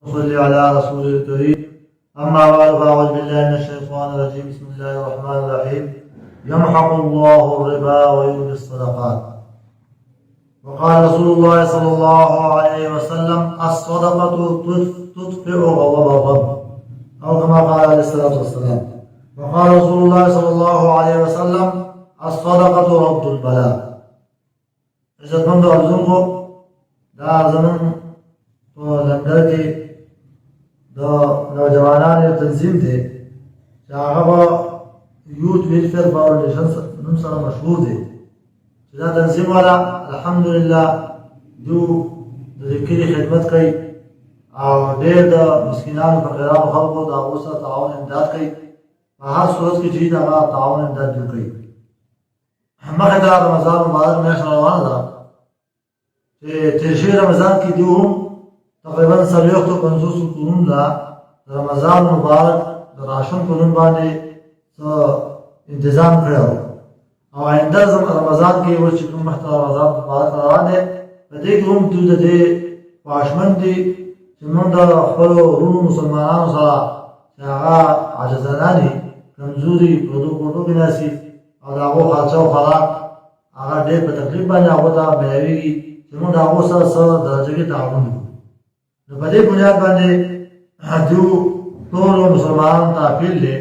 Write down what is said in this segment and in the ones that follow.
صل على رسول الكريم. أما بعد فأعوذ بالله من الشيطان الرجيم. بسم الله الرحمن الرحيم. يمحق الله الربا ويربي الصدقات. وقال رسول الله صلى الله عليه وسلم: الصدقة تطفئ غضب الرب، أو كما قال عليه الصلاة والسلام. وقال رسول الله صلى الله عليه وسلم: الصدقة رد البلاء. عزتمند ارزونکو دا زمون په لندن کې د نوجوانانو تنظیم دی چې هغه یوث ویلفیر فاونډیشن نوم سره مشهور دی چې دا تنظیم والا الحمدلله دو د کلي خدمت کوي او ډېر د مسکینانو فقیرانو خلکو د هغو سره تعاون امداد کوي. په هر صورت کې چې هغه تعاون امداد جوړ کوي. مخکې ته رمضان مبارک میاشت روانه ده چې تېر شوي رمضان کې دوی هم تقریبا 450 کورونو له د رمضان مبارک د راشن په نوم باندې څه انتظام کړی و او آینده رمضان کې اوس چې کوم مخته رمضان مبارک روان دی په دې کې هم دوی د دې خواهشمند دي چې موږ د خپلو وروڼو مسلمانانو سره چې هغه عاجزانه دي کمزوري پردو کوټو کې ناستي او د هغو خرچه او خوراک هغه ډېر په تکلیف باندې هغو ته میلاوېږي چې موږ د هغو سره څه درجه کې تعاون وکړو. نو په دې بنیاد باندې دوی ټولو مسلمانانو ته اپیل دی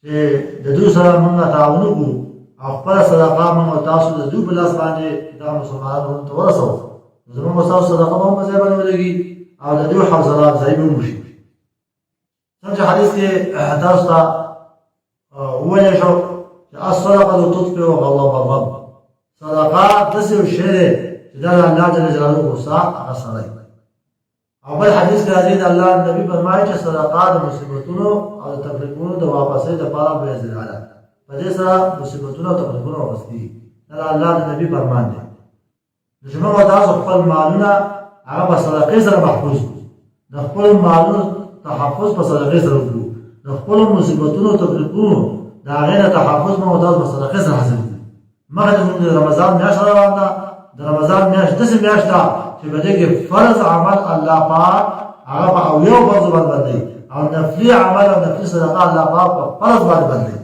چې د دوی سره موږ تعاون وکړو او خپله صدقه موږ او تاسو د دوی په لاس باندې دا مسلمانانو ته ورسوو. زموږ او ستاسو صدقه به هم په ځای باندې ولګي او د دوی حوصله افزایي به هم وشي. څنګه حدیث کې تاسو ته وویلی شو چې الصدقه تطفئ غضب الرب. صدقه داسې یو شی دی چې دا د الله جل جلاله غصه هغه سړی. او بل حدیث کې راځي د الله نبي فرمایي چې صدقه د مصیبتونو او د تکلیفونو د واپسۍ دپاره باعث ده. په دې سره مصیبتونه او تکلیفونه واپس کېږي. دا د الله د نبي فرمان دی. نو چې موږ تاسو خپل مالونه هغه په صدقې سره محفوظ کړو. د خپلو مالونو تحفظ په صدقې سره وکړو. د خپلو مصیبتونو او تکلیفونو د هغې نه تحفظ موږ تاسو په صدقې سره حاصل کړو. مخکې زموږ د رمضان میاشت روان ده. د رمضان میاشت داسې میاشت ده چې په دې کې فرض عمل الله پاک هغه په اویو فرضو باندې بندوي او نفلي عمل او نفلي صدقه الله پاک په فرض باندې بندوي.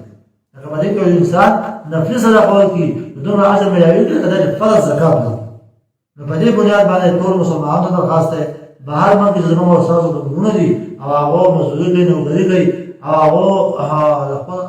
لکه په دې کې یو انسان نفلي صدقه ورکړي نو دومره اجر میلاوېږي که د فرض زکات ورکړي. نو په دې بنیاد باندې ټول مسلمانانو ته درخواست دی بهر ملک کې زموږ او ستاسو کورونه دي او هغو مزدوري کوي نوکري کوي او هغو د خپل